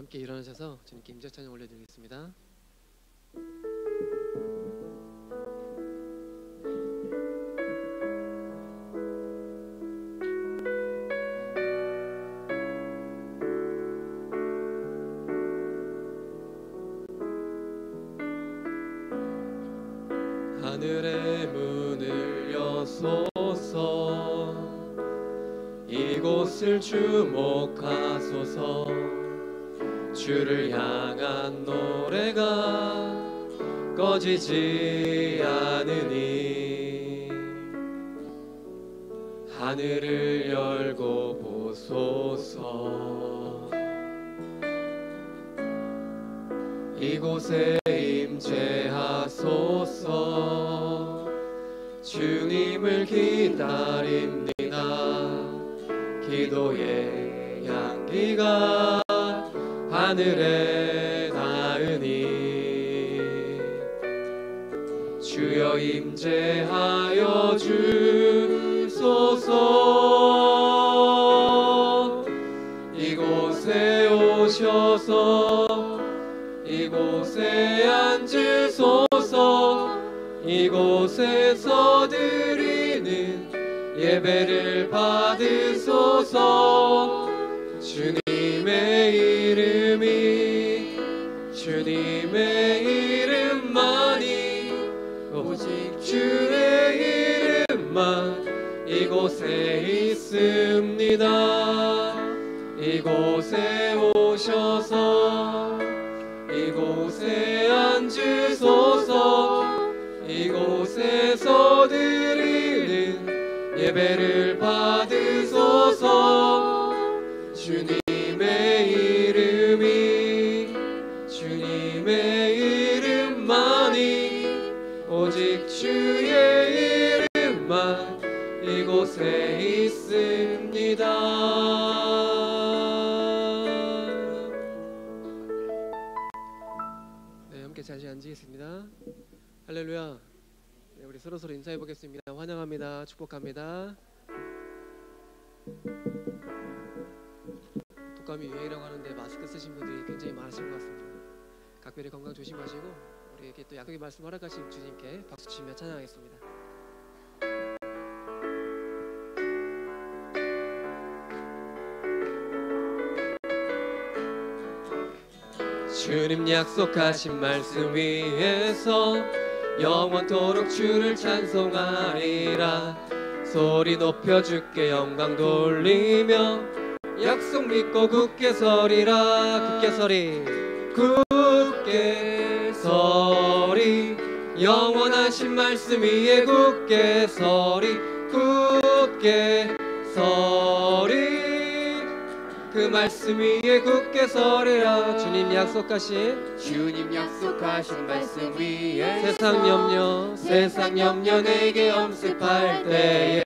함께 일어나셔서 주님께 임재 찬양 올려드리겠습니다. 하늘의 문을 여소서, 이곳을 주목하소서. 주를 향한 노래가 꺼지지 않으니 하늘을 열고 보소서. 이곳에 임재하소서. 주님을 기다립니다. 기도의 향기가 하늘에 닿으니 주여 임재하여 주소서. 이곳에 오셔서 이곳에 앉으소서. 이곳에서 드리는 예배를 받으소서. 주님의 이름만이 오직 주의 이름만 이곳에 있습니다. 이곳에 오셔서 이곳에 앉으소서. 이곳에서 드리는 예배를 받으소서. 주님의 이름만이 오직 주의 이름만 이곳에 있습니다. 네, 함께 잠시 앉으겠습니다. 할렐루야. 네, 우리 서로 인사해 보겠습니다. 환영합니다. 축복합니다. 독감이 유행이라고 하는데 마스크 쓰신 분들이 굉장히 많으신 것 같습니다. 각별히 건강 조심하시고 우리에게 또 약속의 말씀 허락하신 주님께 박수 치며 찬양하겠습니다. 주님 약속하신 말씀 위에서 영원토록 주를 찬송하리라. 소리 높여 주께 영광 돌리며 약속 믿고 굳게 서리라. 굳게 서리. 영원하신 말씀 위에 굳게 서리. 굳게 서리. 그 말씀 위에 굳게 서리라. 주님 약속하신 말씀 위에 세상 염려 내게 엄습할 때에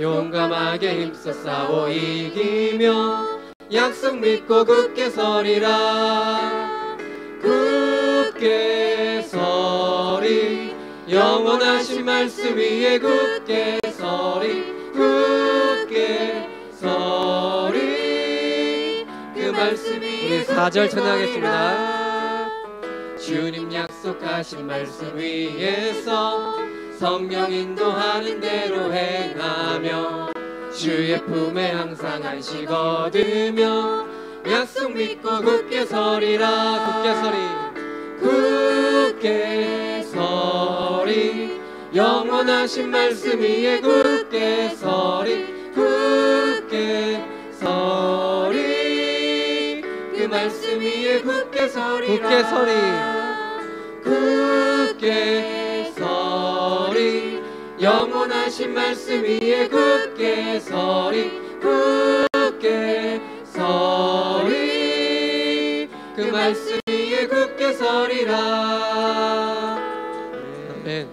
용감하게 힘써 싸워 이기며 약속 믿고 굳게 서리라. 굳게 서리. 영원하신 말씀 위에 굳게 서리. 굳게 서리. 그 말씀 위에 우리 4절 찬양하겠습니다. 주님 약속하신 말씀 위에서 성령 인도하는 대로 행하며 주의 품에 항상 안식 얻으며 약속 믿고 굳게 서리라. 굳게 서리. 영원하신 말씀 위에 굳게 서리. 굳게 서리. 그 말씀 위에 굳게 서리라. 굳게 서리. 영원하신 말씀 위에 굳게 서리. 굳게 서리. 그 말씀 위에 굳게 서리라. 아멘.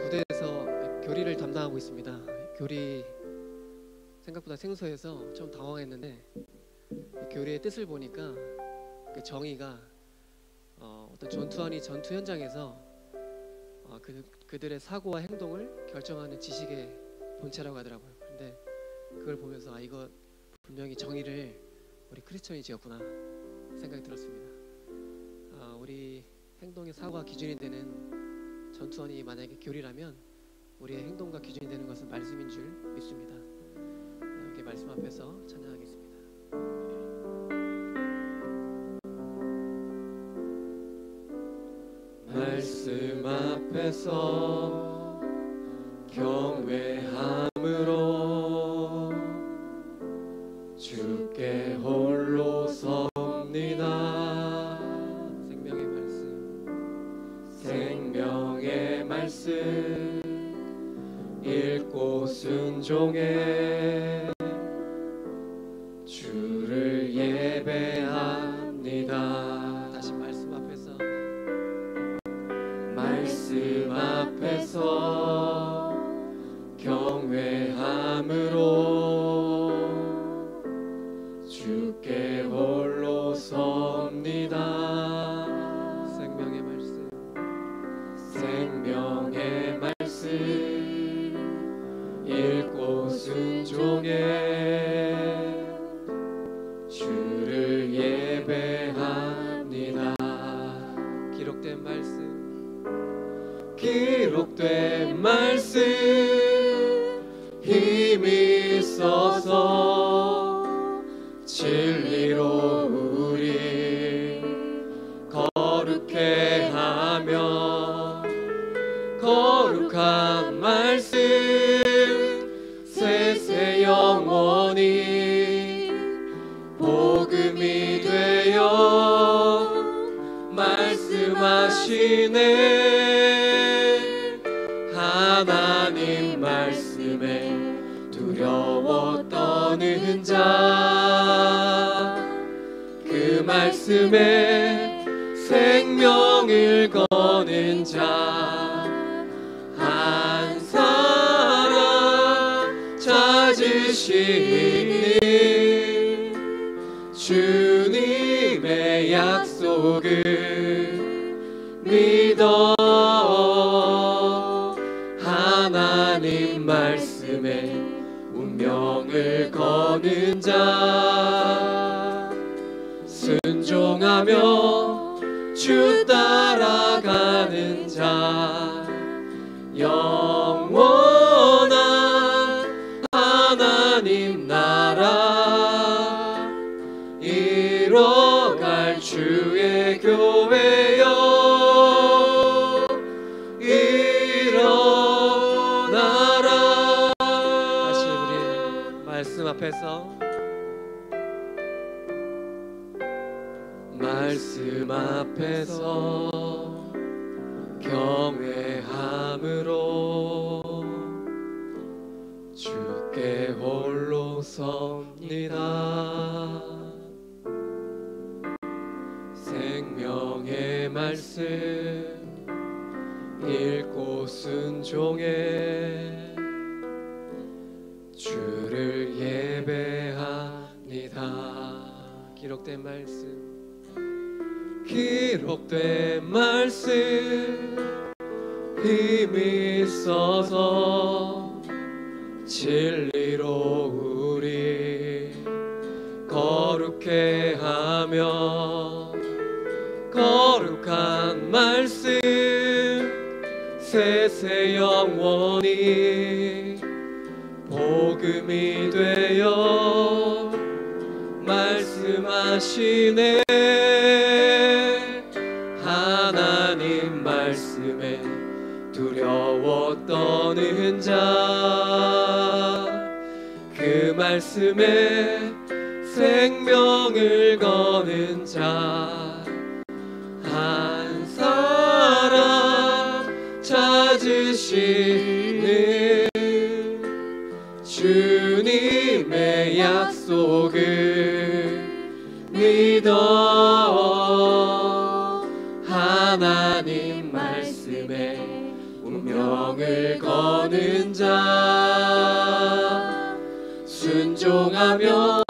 부대에서 교리를 담당하고 있습니다. 교리 생각보다 생소해서 좀 당황했는데 교리의 뜻을 보니까 그 정의가 어떤 전투 현장에서 그 그들의 사고와 행동을 결정하는 지식의 본체라고 하더라고요. 그런데 그걸 보면서 이거 분명히 정의를 우리 크리스천이 지었구나 생각이 들었습니다. 우리 행동의 사고와 기준이 되는 전투원이 만약에 교리라면 우리의 행동과 기준이 되는 것은 말씀인 줄 믿습니다. 여기 말씀 앞에서 찬양하겠습니다. 말씀 앞에서 경외함으로 주께 홀로 섭니다. 생명의 말씀 읽고 순종해 주를 예배합니다. 다시 말씀 앞에서 경외함으로 주께 홀로 섭니다. 생명의 말씀 읽고 순종해 주를 예배합니다. 기록된 말씀 힘이 있어서 진리로 우리 거룩해 하며 거룩한 말씀 세세 영원히 복음이 되어 말씀하시네. 하나님 말씀에 두려워 떠는 자 그 말씀에 생명을 거는 자 한 사람 찾으시니 주님의 약속을 믿어 하나님 말씀에 운명을 거는 자 순종하며 주 따라가는 자 영원한 하나님 나라 이뤄갈 주의 교회여 일어나라. 다시 우리 말씀 앞에서 경외함으로 주께 홀로 섭니다. 생명의 말씀 읽고 순종해 주를 예배합니다. 기록된 말씀 힘이 있어서 진리로 우리 거룩해 하며 거룩한 말씀 세세 영원히 복음이 되어 말씀하시네. 하나님 말씀에 두려워 떠는 자 그 말씀에 생명을 거는 자 한 사람 찾으시는 주님의 약속을 믿어 하나님 말씀에 운명을 거는 자 순종하며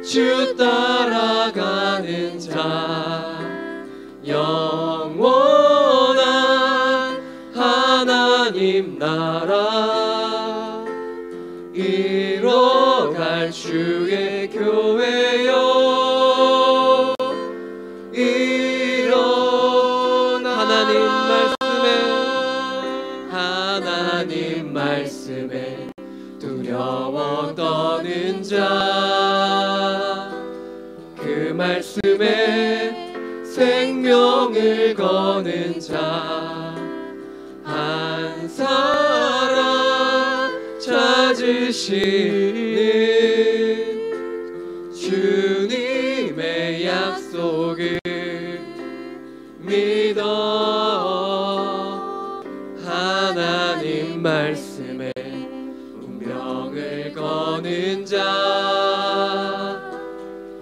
주 따라가는 자 영원한 하나님 하나님 나라 이뤄갈 주의 교회여 일어나라 하나님 말씀에 두려워 떠는 자 그 말씀에 생명을 거는 자 한 사람 찾으시는 주님의 약속을 믿어 하나님 말씀에 운명을 거는 자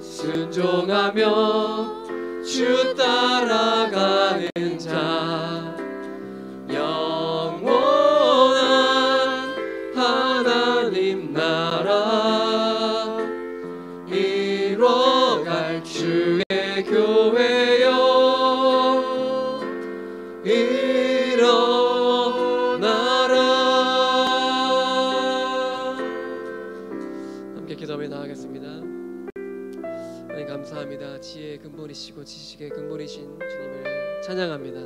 순종하며 주 따라가는 자 영원한 하나님 나라 이뤄갈 주의 교회여 일어나라. 함께 기도하며 나아가겠습니다. 하나님 감사합니다. 지혜의 근본이시고 지식의 근본이신 주님을 찬양합니다.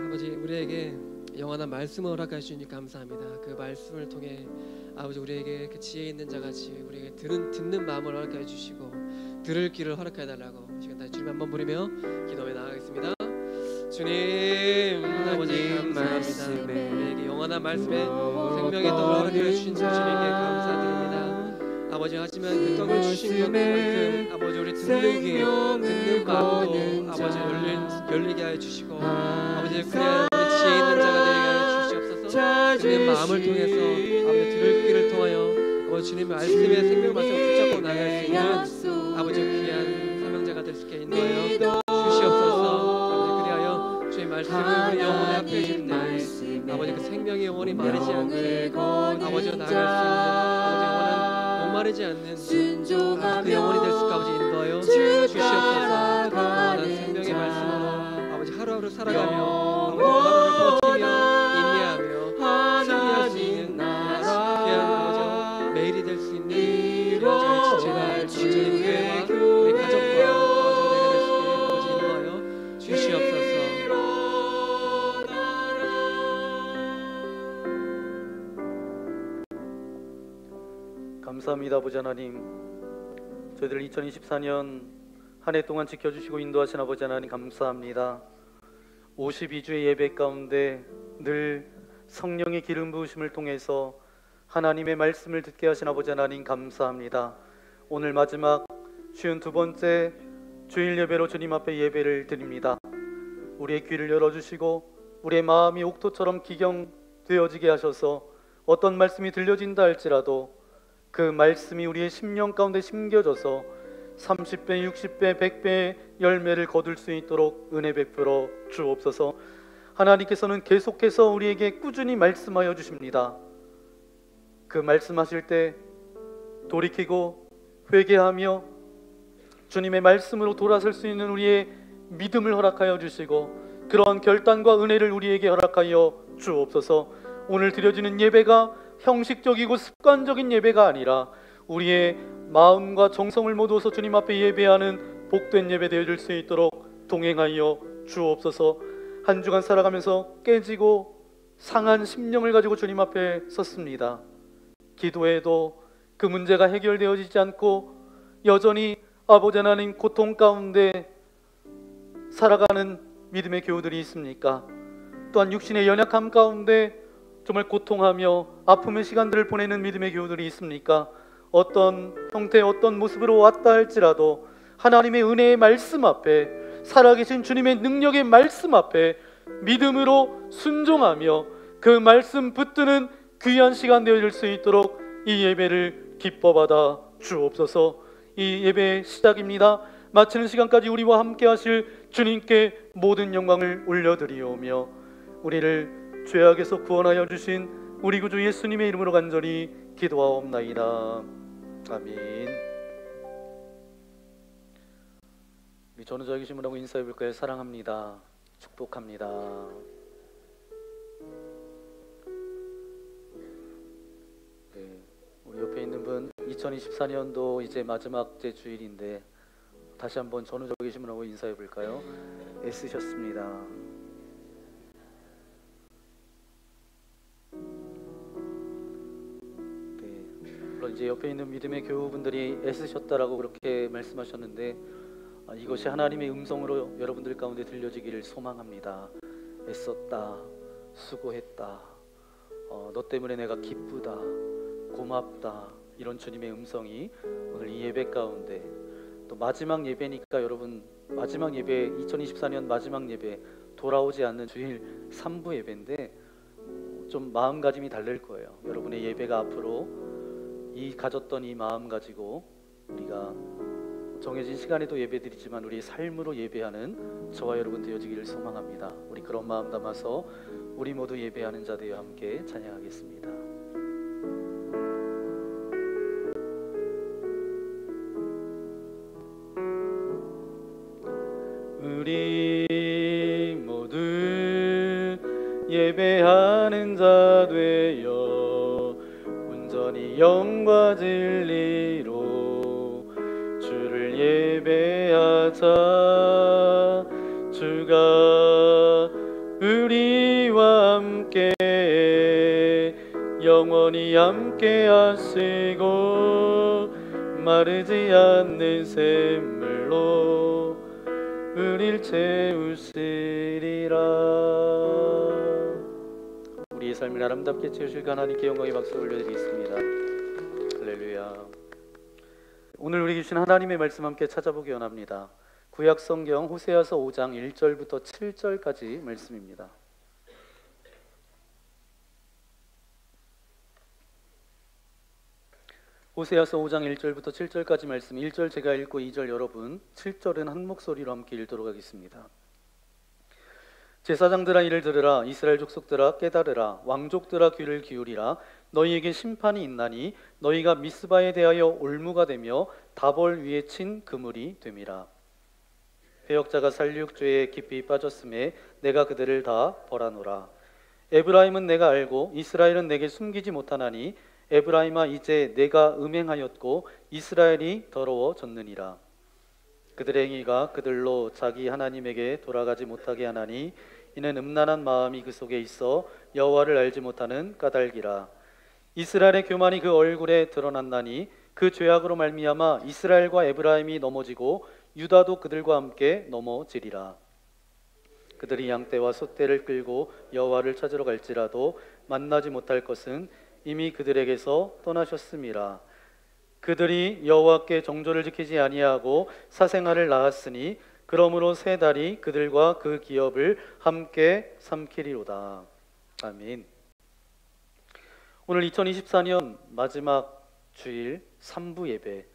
아버지 우리에게 영원한 말씀을 허락해 주시니 감사합니다. 그 말씀을 통해 아버지 우리에게 그 지혜 있는 자같이 우리에게 듣는 마음을 허락해 주시고 들을 길을 허락해 달라고 시간 다시 주님 한번 부르며 기도해 나가겠습니다. 주님 아버지 감사합니다. 우리에게 영원한 말씀에 생명의 떡을 허락해 주신 주님께 감사드립니다. 아버지 하지만 그 떡을 주신 것만큼 아버지 우리 듣는 귀 듣는 마음도 아버지 열리게 하여 주시고 아버지 그래야 우리 지혜 있는 자가 되게 하여 주시옵소서. 주님의 마음을 통해서 아버지 들을 귀를 통하여 아버지 주님의 말씀에 생명 말씀을 붙잡고 나갈 수 있는 아버지 귀한 사명자가 될 수 있게 인도하여 주시옵소서. 아버지 그리하여 주의 말씀을 우리 영혼 앞에 주실 때 아버지 그 생명의 영혼이 마르지 않게 아버지가 나갈 수 있는 아버지 영원한 목마르지 않는 그 영혼이 될 수 있게 아버지 인도하여 주시옵소서. 영원한 생명의 말씀으로 아버지 하루하루 살아가며 아버지 하루를 버티며 인내하며 승리할 수 있는 귀한 아버지 매일이 될 수 있는 저희 지체가 저희 교회와 우리 가족과 아버지 내가 될 수 있게 아버지 인도하여 주시옵소서. 감사합니다. 아버지 하나님, 저희들 2024년 한 해 동안 지켜주시고 인도하신 아버지 하나님 감사합니다. 52주의 예배 가운데 늘 성령의 기름 부으심을 통해서 하나님의 말씀을 듣게 하신 아버지 하나님 감사합니다. 오늘 마지막 52번째 주일 예배로 주님 앞에 예배를 드립니다. 우리의 귀를 열어주시고 우리의 마음이 옥토처럼 기경되어지게 하셔서 어떤 말씀이 들려진다 할지라도 그 말씀이 우리의 심령 가운데 심겨져서 30배, 60배, 100배의 열매를 거둘 수 있도록 은혜 베풀어 주옵소서. 하나님께서는 계속해서 우리에게 꾸준히 말씀하여 주십니다. 그 말씀하실 때 돌이키고 회개하며 주님의 말씀으로 돌아설 수 있는 우리의 믿음을 허락하여 주시고 그러한 결단과 은혜를 우리에게 허락하여 주옵소서. 오늘 드려지는 예배가 형식적이고 습관적인 예배가 아니라 우리의 마음과 정성을 모두어서 주님 앞에 예배하는 복된 예배 되어질 수 있도록 동행하여 주옵소서. 한 주간 살아가면서 깨지고 상한 심령을 가지고 주님 앞에 섰습니다. 기도해도 그 문제가 해결되어지지 않고 여전히 아버지 하나님 고통 가운데 살아가는 믿음의 교우들이 있습니까? 또한 육신의 연약함 가운데 정말 고통하며 아픔의 시간들을 보내는 믿음의 교우들이 있습니까? 어떤 형태 어떤 모습으로 왔다 할지라도 하나님의 은혜의 말씀 앞에 살아계신 주님의 능력의 말씀 앞에 믿음으로 순종하며 그 말씀 붙드는 귀한 시간 되어질 수 있도록 이 예배를 기뻐받아 주옵소서. 이 예배의 시작입니다. 마치는 시간까지 우리와 함께 하실 주님께 모든 영광을 올려드리오며 우리를 죄악에서 구원하여 주신 우리 구주 예수님의 이름으로 간절히 기도하옵나이다. 아멘. 우리 전우자에게 질문하고 인사해 볼까요? 사랑합니다. 축복합니다. 있는 분, 2024년도 이제 마지막 제 주일인데 다시 한번 전우적이신 분하고 인사해 볼까요? 애쓰셨습니다. 네, 물론 이제 옆에 있는 믿음의 교우분들이 애쓰셨다라고 그렇게 말씀하셨는데 이것이 하나님의 음성으로 여러분들 가운데 들려지기를 소망합니다. 애썼다, 수고했다, 너 때문에 내가 기쁘다, 고맙다, 이런 주님의 음성이 오늘 이 예배 가운데, 또 마지막 예배니까 여러분, 마지막 예배, 2024년 마지막 예배, 돌아오지 않는 주일 3부 예배인데 좀 마음가짐이 다를 거예요. 여러분의 예배가 앞으로 가졌던 이 마음 가지고 우리가 정해진 시간에도 예배드리지만 우리의 삶으로 예배하는 저와 여러분 되어지기를 소망합니다. 우리 그런 마음 담아서 우리 모두 예배하는 자 되어 함께 찬양하겠습니다. 우리 모두 예배하는 자 되어 온전히 영과 진리로 주를 예배하자. 주가 우리와 함께 영원히 함께 하시고 마르지 않는 샘물로 우릴 채우시리라. 우리의 삶을 아름답게 채우실 하나님께 영광의 박수 올려드리겠습니다. 할렐루야. 오늘 우리 주신 하나님의 말씀 함께 찾아보기 원합니다. 구약 성경 호세아서 5장 1절부터 7절까지 말씀입니다. 호세아서 5장 1절부터 7절까지 말씀, 1절 제가 읽고 2절 여러분, 7절은 한 목소리로 함께 읽도록 하겠습니다. 제사장들아 이를 들으라. 이스라엘 족속들아 깨달으라. 왕족들아 귀를 기울이라. 너희에게 심판이 있나니 너희가 미스바에 대하여 올무가 되며 다볼 위에 친 그물이 됨이라. 배역자가 살육죄에 깊이 빠졌음에 내가 그들을 다 벌하노라. 에브라임은 내가 알고 이스라엘은 내게 숨기지 못하나니 에브라임아 이제 내가 음행하였고 이스라엘이 더러워졌느니라. 그들의 행위가 그들로 자기 하나님에게 돌아가지 못하게 하나니 이는 음란한 마음이 그 속에 있어 여호와를 알지 못하는 까닭이라. 이스라엘의 교만이 그 얼굴에 드러났나니 그 죄악으로 말미암아 이스라엘과 에브라임이 넘어지고 유다도 그들과 함께 넘어지리라. 그들이 양떼와 소떼를 끌고 여호와를 찾으러 갈지라도 만나지 못할 것은 이미 그들에게서 떠나셨음이라. 그들이 여호와께 정조를 지키지 아니하고 사생아를 낳았으니 그러므로 세 달이 그들과 그 기업을 함께 삼키리로다. 아멘. 오늘 2024년 마지막 주일 3부 예배,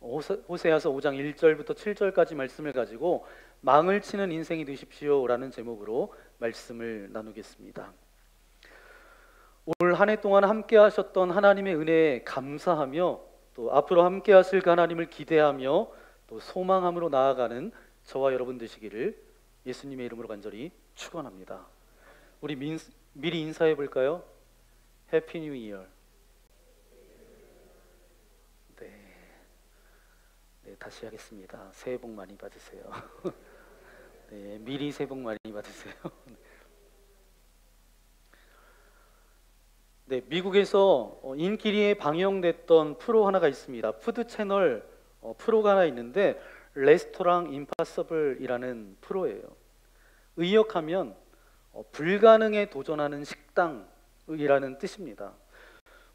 호세아서 5장 1절부터 7절까지 말씀을 가지고 망을 치는 인생이 되십시오라는 제목으로 말씀을 나누겠습니다. 올 한 해 동안 함께 하셨던 하나님의 은혜에 감사하며 또 앞으로 함께 하실 그 하나님을 기대하며 또 소망함으로 나아가는 저와 여러분 되시기를 예수님의 이름으로 간절히 축원합니다. 우리 미리 인사해 볼까요? 해피 뉴 이어. 네, 다시 하겠습니다. 새해 복 많이 받으세요. 네, 미리 새해 복 많이 받으세요. 네, 미국에서 인기리에 방영됐던 프로 하나가 있습니다. 푸드 채널 프로가 하나 있는데 레스토랑 임파서블이라는 프로예요. 의역하면 불가능에 도전하는 식당이라는 뜻입니다.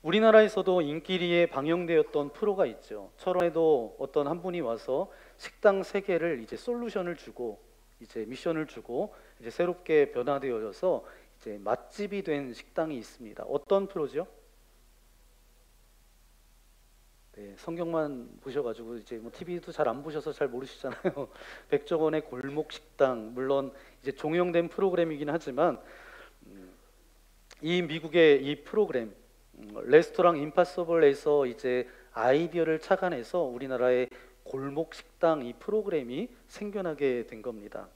우리나라에서도 인기리에 방영되었던 프로가 있죠. 철원에도 어떤 한 분이 와서 식당 3개를 이제 솔루션을 주고 이제 미션을 주고 이제 새롭게 변화되어져서 이제 맛집이 된 식당이 있습니다. 어떤 프로죠? 네, 성경만 보셔가지고 이제 뭐 TV도 잘 안 보셔서 잘 모르시잖아요. 백종원의 골목 식당, 물론 이제 종영된 프로그램이긴 하지만 이 미국의 이 프로그램 레스토랑 임파서블에서 이제 아이디어를 착안해서 우리나라의 골목 식당 이 프로그램이 생겨나게 된 겁니다.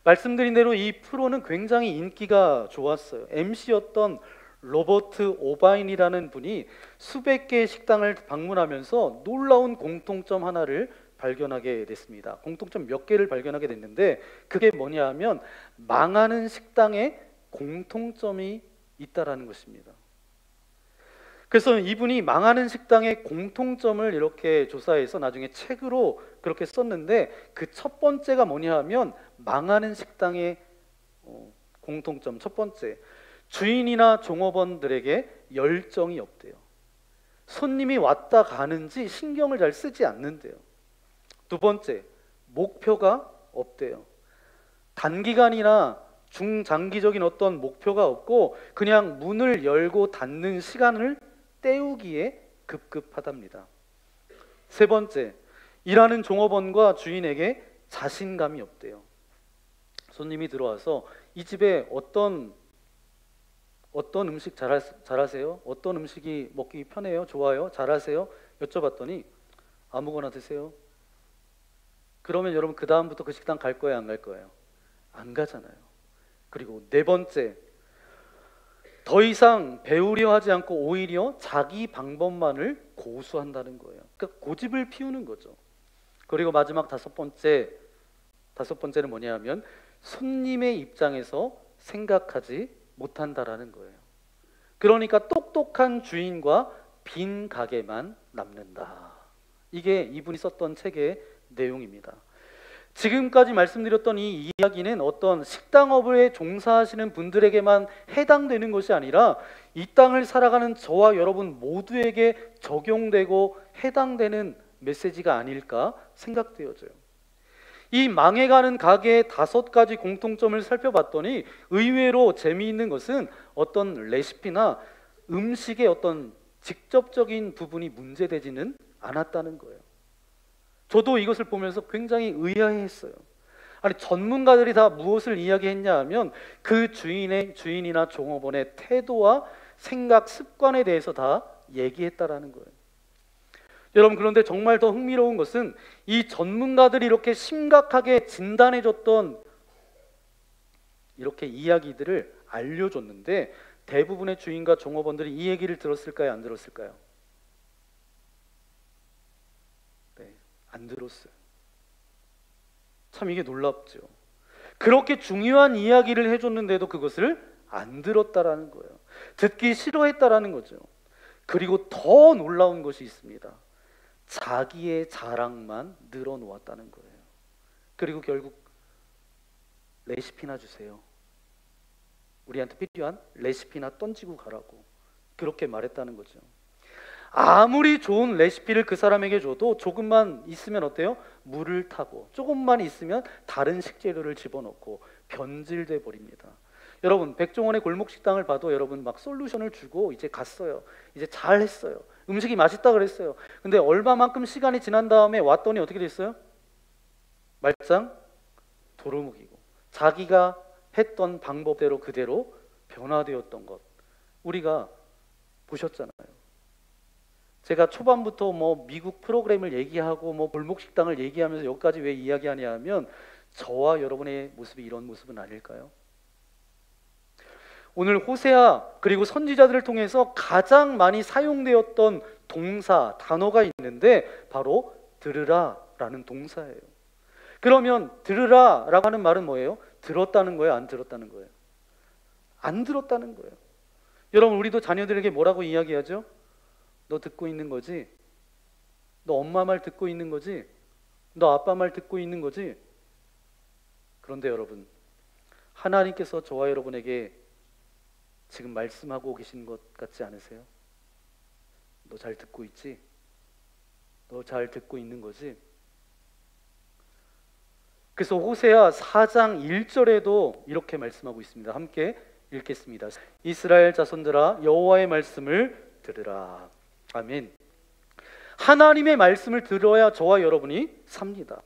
말씀드린 대로 이 프로는 굉장히 인기가 좋았어요. MC였던 로버트 오바인이라는 분이 수백 개의 식당을 방문하면서 놀라운 공통점 하나를 발견하게 됐습니다. 공통점 몇 개를 발견하게 됐는데 그게 뭐냐 하면 망하는 식당에 공통점이 있다라는 것입니다. 그래서 이분이 망하는 식당의 공통점을 이렇게 조사해서 나중에 책으로 그렇게 썼는데 그 첫 번째가 뭐냐 하면 망하는 식당의 공통점 첫 번째, 주인이나 종업원들에게 열정이 없대요. 손님이 왔다 가는지 신경을 잘 쓰지 않는데요. 두 번째, 목표가 없대요. 단기간이나 중장기적인 어떤 목표가 없고 그냥 문을 열고 닫는 시간을 때우기에 급급하답니다. 세 번째, 일하는 종업원과 주인에게 자신감이 없대요. 손님이 들어와서 이 집에 어떤 음식 잘하세요? 어떤 음식이 먹기 편해요? 좋아요? 잘하세요? 여쭤봤더니 아무거나 드세요. 그러면 여러분 그 다음부터 그 식당 갈 거예요? 안 갈 거예요? 안 가잖아요. 그리고 네 번째, 더 이상 배우려 하지 않고 오히려 자기 방법만을 고수한다는 거예요. 그러니까 고집을 피우는 거죠. 그리고 마지막 다섯 번째는 뭐냐면 손님의 입장에서 생각하지 못한다라는 거예요. 그러니까 똑똑한 주인과 빈 가게만 남는다. 이게 이분이 썼던 책의 내용입니다. 지금까지 말씀드렸던 이 이야기는 어떤 식당업에 종사하시는 분들에게만 해당되는 것이 아니라 이 땅을 살아가는 저와 여러분 모두에게 적용되고 해당되는 메시지가 아닐까 생각되어져요. 이 망해가는 가게의 5가지 공통점을 살펴봤더니 의외로 재미있는 것은 어떤 레시피나 음식의 어떤 직접적인 부분이 문제되지는 않았다는 거예요. 저도 이것을 보면서 굉장히 의아해했어요. 아니, 전문가들이 다 무엇을 이야기했냐 하면 그 주인이나 종업원의 태도와 생각, 습관에 대해서 다 얘기했다라는 거예요. 여러분, 그런데 정말 더 흥미로운 것은 이 전문가들이 이렇게 심각하게 진단해줬던 이렇게 이야기들을 알려줬는데 대부분의 주인과 종업원들이 이 얘기를 들었을까요? 안 들었을까요? 네, 안 들었어요. 참 이게 놀랍죠. 그렇게 중요한 이야기를 해줬는데도 그것을 안 들었다라는 거예요. 듣기 싫어했다라는 거죠. 그리고 더 놀라운 것이 있습니다. 자기의 자랑만 늘어놓았다는 거예요. 그리고 결국 레시피나 주세요. 우리한테 필요한 레시피나 던지고 가라고 그렇게 말했다는 거죠. 아무리 좋은 레시피를 그 사람에게 줘도 조금만 있으면 어때요? 물을 타고 조금만 있으면 다른 식재료를 집어넣고 변질돼 버립니다. 여러분, 백종원의 골목식당을 봐도 여러분 막 솔루션을 주고 이제 갔어요. 이제 잘했어요. 음식이 맛있다 그랬어요. 근데 얼마만큼 시간이 지난 다음에 왔더니 어떻게 됐어요? 말짱 도루묵이고 자기가 했던 방법대로 그대로 변화되었던 것 우리가 보셨잖아요. 제가 초반부터 뭐 미국 프로그램을 얘기하고 뭐 골목식당을 얘기하면서 여기까지 왜 이야기하냐 하면 저와 여러분의 모습이 이런 모습은 아닐까요? 오늘 호세아 그리고 선지자들을 통해서 가장 많이 사용되었던 동사, 단어가 있는데 바로 들으라 라는 동사예요. 그러면 들으라 라고 하는 말은 뭐예요? 들었다는 거예요? 안 들었다는 거예요? 안 들었다는 거예요. 여러분, 우리도 자녀들에게 뭐라고 이야기하죠? 너 듣고 있는 거지? 너 엄마 말 듣고 있는 거지? 너 아빠 말 듣고 있는 거지? 그런데 여러분, 하나님께서 저와 여러분에게 지금 말씀하고 계신 것 같지 않으세요? 너 잘 듣고 있지? 너 잘 듣고 있는 거지? 그래서 호세아 4장 1절에도 이렇게 말씀하고 있습니다. 함께 읽겠습니다. 이스라엘 자손들아 여호와의 말씀을 들으라. 아멘. 하나님의 말씀을 들어야 저와 여러분이 삽니다.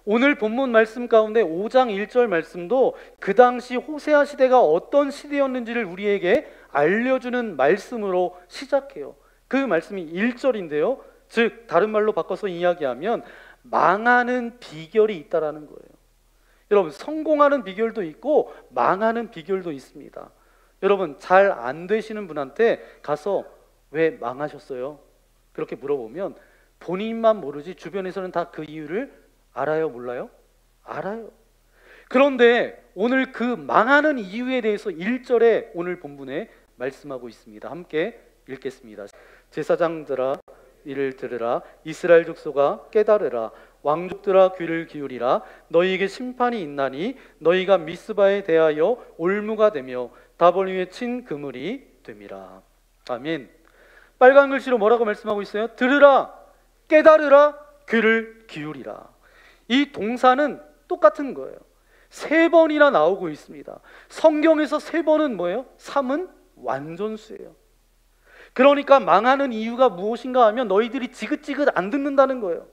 오늘 본문 말씀 가운데 5장 1절 말씀도 그 당시 호세아 시대가 어떤 시대였는지를 우리에게 알려주는 말씀으로 시작해요. 그 말씀이 1절인데요. 즉 다른 말로 바꿔서 이야기하면 망하는 비결이 있다라는 거예요. 여러분, 성공하는 비결도 있고 망하는 비결도 있습니다. 여러분, 잘 안 되시는 분한테 가서 왜 망하셨어요? 그렇게 물어보면 본인만 모르지 주변에서는 다 그 이유를 알아요, 몰라요? 알아요. 그런데 오늘 그 망하는 이유에 대해서 1절에 오늘 본문에 말씀하고 있습니다. 함께 읽겠습니다. 제사장들아 이를 들으라, 이스라엘 족속아 깨달으라, 왕족들아 귀를 기울이라. 너희에게 심판이 있나니 너희가 미스바에 대하여 올무가 되며 다볼 위에 친 그물이 됨이라. 아멘. 빨간 글씨로 뭐라고 말씀하고 있어요? 들으라, 깨달으라, 귀를 기울이라. 이 동사는 똑같은 거예요. 3번이나 나오고 있습니다. 성경에서 3번은 뭐예요? 3은 완전수예요. 그러니까 망하는 이유가 무엇인가 하면 너희들이 지긋지긋 안 듣는다는 거예요.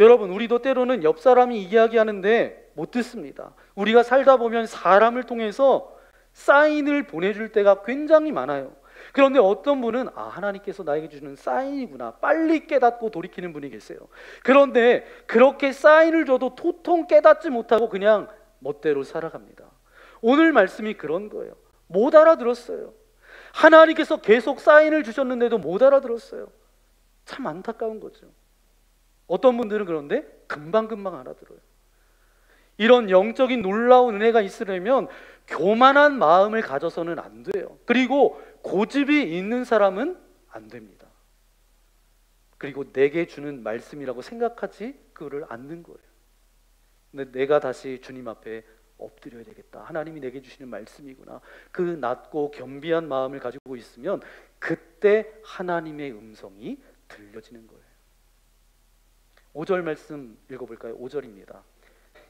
여러분, 우리도 때로는 옆 사람이 이야기하는데 못 듣습니다. 우리가 살다 보면 사람을 통해서 사인을 보내줄 때가 굉장히 많아요. 그런데 어떤 분은 하나님께서 나에게 주는 사인이구나, 빨리 깨닫고 돌이키는 분이 계세요. 그런데 그렇게 사인을 줘도 도통 깨닫지 못하고 그냥 멋대로 살아갑니다. 오늘 말씀이 그런 거예요. 못 알아들었어요. 하나님께서 계속 사인을 주셨는데도 못 알아들었어요. 참 안타까운 거죠. 어떤 분들은 그런데 금방금방 알아들어요. 이런 영적인 놀라운 은혜가 있으려면 교만한 마음을 가져서는 안 돼요. 그리고 고집이 있는 사람은 안 됩니다. 그리고 내게 주는 말씀이라고 생각하지 그거를 않는 거예요. 근데 내가 다시 주님 앞에 엎드려야 되겠다, 하나님이 내게 주시는 말씀이구나, 그 낮고 겸비한 마음을 가지고 있으면 그때 하나님의 음성이 들려지는 거예요. 5절 말씀 읽어볼까요? 5절입니다.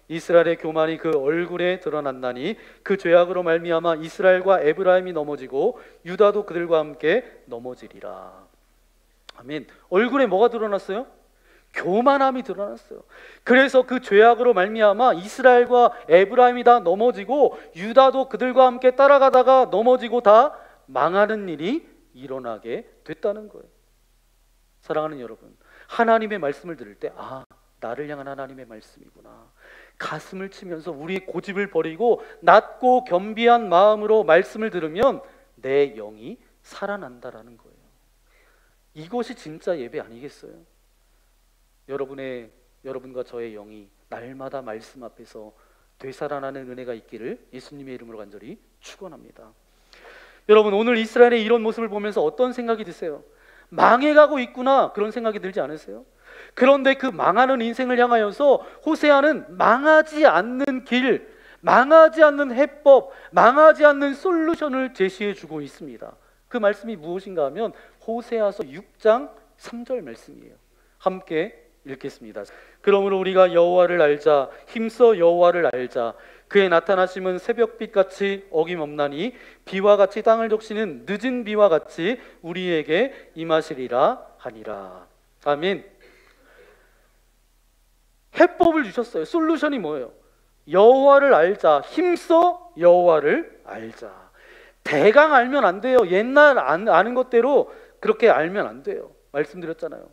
이스라엘의 교만이 그 얼굴에 드러났나니 그 죄악으로 말미암아 이스라엘과 에브라임이 넘어지고 유다도 그들과 함께 넘어지리라. 아멘. 얼굴에 뭐가 드러났어요? 교만함이 드러났어요. 그래서 그 죄악으로 말미암아 이스라엘과 에브라임이 다 넘어지고 유다도 그들과 함께 따라가다가 넘어지고 다 망하는 일이 일어나게 됐다는 거예요. 사랑하는 여러분, 하나님의 말씀을 들을 때 나를 향한 하나님의 말씀이구나, 가슴을 치면서 우리의 고집을 버리고 낮고 겸비한 마음으로 말씀을 들으면 내 영이 살아난다라는 거예요. 이것이 진짜 예배 아니겠어요? 여러분과 저의 영이 날마다 말씀 앞에서 되살아나는 은혜가 있기를 예수님의 이름으로 간절히 축원합니다. 여러분, 오늘 이스라엘의 이런 모습을 보면서 어떤 생각이 드세요? 망해가고 있구나, 그런 생각이 들지 않으세요? 그런데 그 망하는 인생을 향하여서 호세아는 망하지 않는 길, 망하지 않는 해법, 망하지 않는 솔루션을 제시해 주고 있습니다. 그 말씀이 무엇인가 하면 호세아서 6장 3절 말씀이에요. 함께 읽겠습니다. 그러므로 우리가 여호와를 알자, 힘써 여호와를 알자. 그의 나타나심은 새벽빛같이 어김없나니 비와 같이 땅을 적시는 늦은 비와 같이 우리에게 임하시리라 하니라. 아멘. 해법을 주셨어요. 솔루션이 뭐예요? 여호와를 알자, 힘써 여호와를 알자. 대강 알면 안 돼요. 옛날 아는 것대로 그렇게 알면 안 돼요. 말씀드렸잖아요.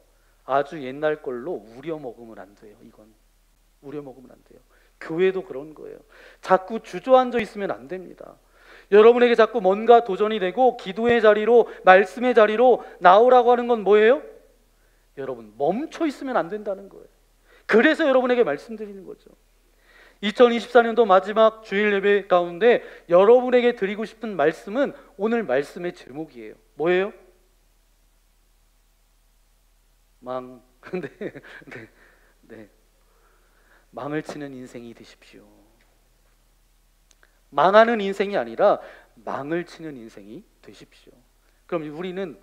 아주 옛날 걸로 우려먹으면 안 돼요. 이건 우려먹으면 안 돼요. 교회도 그런 거예요. 자꾸 주저앉아 있으면 안 됩니다. 여러분에게 자꾸 뭔가 도전이 되고 기도의 자리로, 말씀의 자리로 나오라고 하는 건 뭐예요? 여러분, 멈춰 있으면 안 된다는 거예요. 그래서 여러분에게 말씀드리는 거죠. 2024년도 마지막 주일 예배 가운데 여러분에게 드리고 싶은 말씀은 오늘 말씀의 제목이에요. 뭐예요? 망을 치는 인생이 되십시오. 망하는 인생이 아니라 망을 치는 인생이 되십시오. 그럼 우리는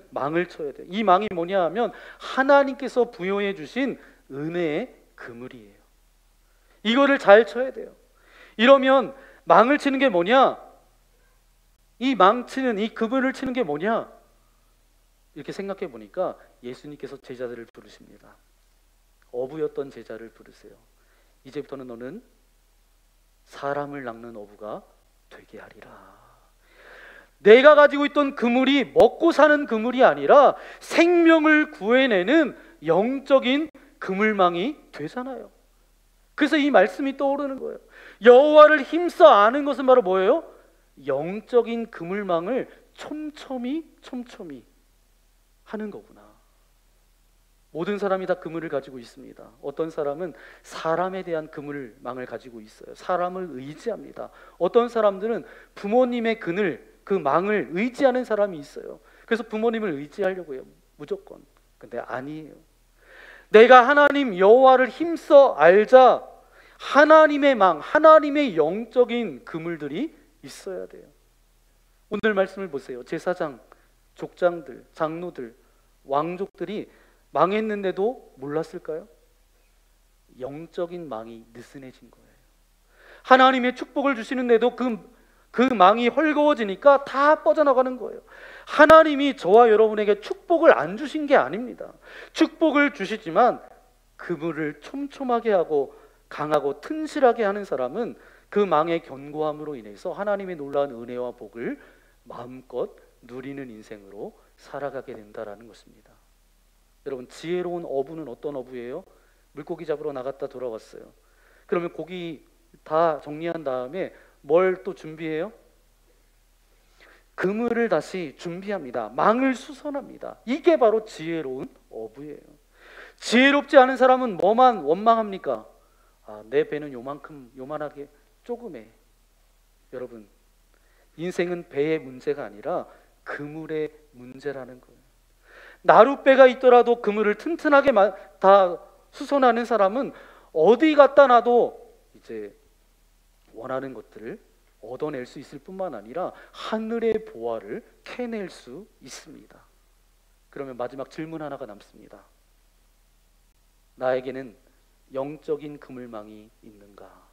망을 쳐야 돼요. 이 망이 뭐냐 하면 하나님께서 부여해 주신 은혜의 그물이에요. 이거를 잘 쳐야 돼요. 이러면 망을 치는 게 뭐냐? 이 그물을 치는 게 뭐냐? 이렇게 생각해 보니까 예수님께서 제자들을 부르십니다. 어부였던 제자를 부르세요. 이제부터는 너는 사람을 낚는 어부가 되게 하리라. 내가 가지고 있던 그물이 먹고 사는 그물이 아니라 생명을 구해내는 영적인 그물망이 되잖아요. 그래서 이 말씀이 떠오르는 거예요. 여호와를 힘써 아는 것은 바로 뭐예요? 영적인 그물망을 촘촘히 하는 거구나. 모든 사람이 다 그물을 가지고 있습니다. 어떤 사람은 사람에 대한 그물망을 가지고 있어요. 사람을 의지합니다. 어떤 사람들은 부모님의 그 망을 의지하는 사람이 있어요. 그래서 부모님을 의지하려고 해요, 무조건. 근데 아니에요. 내가 하나님 여호와를 힘써 알자. 하나님의 망, 하나님의 영적인 그물들이 있어야 돼요. 오늘 말씀을 보세요. 제사장, 족장들, 장로들, 왕족들이 망했는데도 몰랐을까요? 영적인 망이 느슨해진 거예요. 하나님의 축복을 주시는데도 그 망이 헐거워지니까 다 뻗어나가는 거예요. 하나님이 저와 여러분에게 축복을 안 주신 게 아닙니다. 축복을 주시지만 그물을 촘촘하게 하고 강하고 튼실하게 하는 사람은 그 망의 견고함으로 인해서 하나님의 놀라운 은혜와 복을 마음껏 누리는 인생으로 살아가게 된다라는 것입니다. 여러분, 지혜로운 어부는 어떤 어부예요? 물고기 잡으러 나갔다 돌아왔어요. 그러면 고기 다 정리한 다음에 뭘 또 준비해요? 그물을 다시 준비합니다. 망을 수선합니다. 이게 바로 지혜로운 어부예요. 지혜롭지 않은 사람은 뭐만 원망합니까? 내 배는 요만하게 조그매. 여러분, 인생은 배의 문제가 아니라 그물의 문제라는 거예요. 나룻배가 있더라도 그물을 튼튼하게 다 수선하는 사람은 어디 갖다 놔도 이제 원하는 것들을 얻어낼 수 있을 뿐만 아니라 하늘의 보화를 캐낼 수 있습니다. 그러면 마지막 질문 하나가 남습니다. 나에게는 영적인 그물망이 있는가?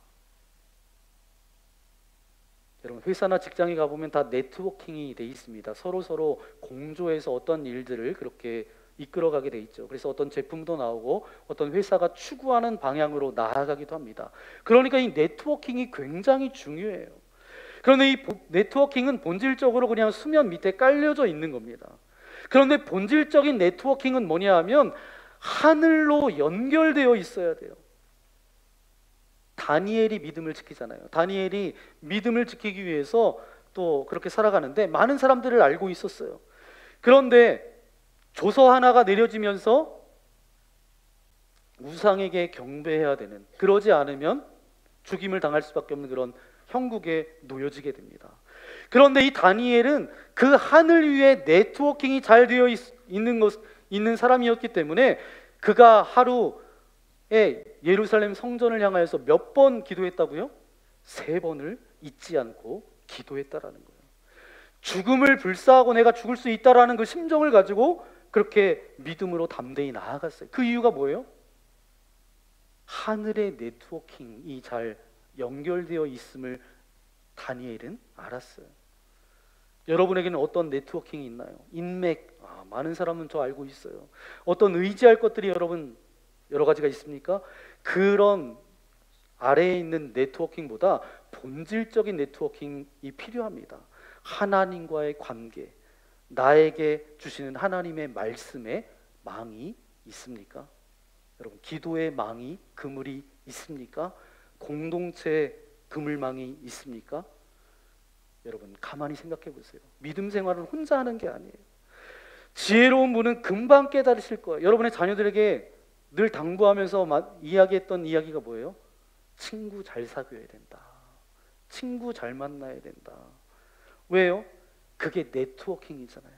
여러분, 회사나 직장에 가보면 다 네트워킹이 돼 있습니다. 서로 공조해서 어떤 일들을 그렇게 이끌어가게 돼 있죠. 그래서 어떤 제품도 나오고 어떤 회사가 추구하는 방향으로 나아가기도 합니다. 그러니까 이 네트워킹이 굉장히 중요해요. 그런데 이 네트워킹은 본질적으로 그냥 수면 밑에 깔려져 있는 겁니다. 그런데 본질적인 네트워킹은 뭐냐 하면 하늘로 연결되어 있어야 돼요. 다니엘이 믿음을 지키잖아요. 다니엘이 믿음을 지키기 위해서 또 그렇게 살아가는데 많은 사람들을 알고 있었어요. 그런데 조서 하나가 내려지면서 우상에게 경배해야 되는, 그러지 않으면 죽임을 당할 수밖에 없는 그런 형국에 놓여지게 됩니다. 그런데 이 다니엘은 그 하늘 위에 네트워킹이 잘 되어 있는 사람이었기 때문에 그가 하루에 예루살렘 성전을 향하여서 몇 번 기도했다고요? 3번을 잊지 않고 기도했다라는 거예요. 죽음을 불사하고 내가 죽을 수 있다라는 그 심정을 가지고 그렇게 믿음으로 담대히 나아갔어요. 그 이유가 뭐예요? 하늘의 네트워킹이 잘 연결되어 있음을 다니엘은 알았어요. 여러분에게는 어떤 네트워킹이 있나요? 인맥, 많은 사람은 저 알고 있어요. 어떤 의지할 것들이 여러분 여러 가지가 있습니까? 그런 아래에 있는 네트워킹보다 본질적인 네트워킹이 필요합니다. 하나님과의 관계, 나에게 주시는 하나님의 말씀에 망이 있습니까? 여러분, 기도의 망이, 그물이 있습니까? 공동체 그물망이 있습니까? 여러분, 가만히 생각해 보세요. 믿음 생활은 혼자 하는 게 아니에요. 지혜로운 분은 금방 깨달으실 거예요. 여러분의 자녀들에게 늘 당부하면서 이야기했던 이야기가 뭐예요? 친구 잘 사귀어야 된다. 친구 잘 만나야 된다. 왜요? 그게 네트워킹이잖아요.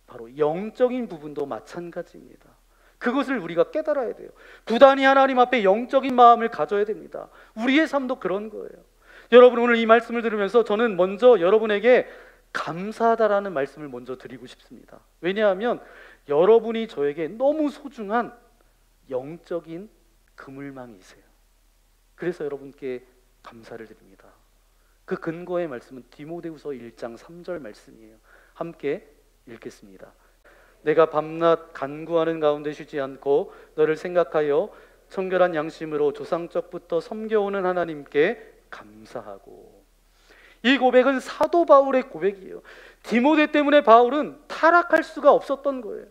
바로 영적인 부분도 마찬가지입니다. 그것을 우리가 깨달아야 돼요. 부단히 하나님 앞에 영적인 마음을 가져야 됩니다. 우리의 삶도 그런 거예요. 여러분, 오늘 이 말씀을 들으면서 저는 먼저 여러분에게 감사하다라는 말씀을 먼저 드리고 싶습니다. 왜냐하면 여러분이 저에게 너무 소중한 영적인 그물망이세요. 그래서 여러분께 감사를 드립니다. 그 근거의 말씀은 디모데후서 1장 3절 말씀이에요. 함께 읽겠습니다. 내가 밤낮 간구하는 가운데 쉬지 않고 너를 생각하여 청결한 양심으로 조상적부터 섬겨오는 하나님께 감사하고. 이 고백은 사도 바울의 고백이에요. 디모데 때문에 바울은 타락할 수가 없었던 거예요.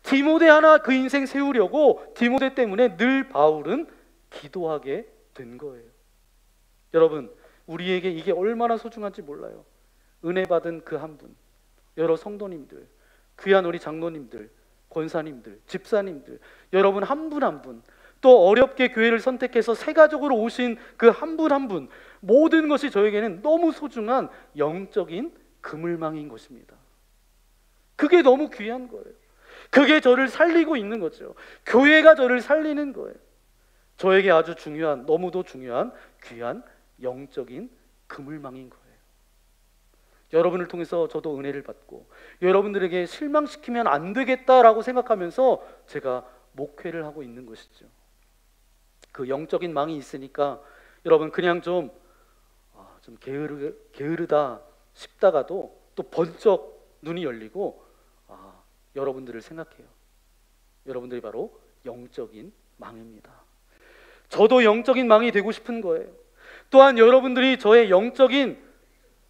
디모데 하나 그 인생 세우려고 디모데 때문에 늘 바울은 기도하게 된 거예요. 여러분, 우리에게 이게 얼마나 소중한지 몰라요. 은혜 받은 그 한 분, 여러 성도님들, 귀한 우리 장로님들, 권사님들, 집사님들, 여러분 한 분 한 분, 또 어렵게 교회를 선택해서 새가족으로 오신 그 한 분 한 분, 모든 것이 저에게는 너무 소중한 영적인 그물망인 것입니다. 그게 너무 귀한 거예요. 그게 저를 살리고 있는 거죠. 교회가 저를 살리는 거예요. 저에게 아주 중요한, 너무도 중요한 귀한 영적인 그물망인 거예요. 여러분을 통해서 저도 은혜를 받고 여러분들에게 실망시키면 안 되겠다라고 생각하면서 제가 목회를 하고 있는 것이죠. 그 영적인 망이 있으니까 여러분 그냥 좀 게으르다 싶다가도 또 번쩍 눈이 열리고 여러분들을 생각해요. 여러분들이 바로 영적인 망입니다. 저도 영적인 망이 되고 싶은 거예요. 또한 여러분들이 저의 영적인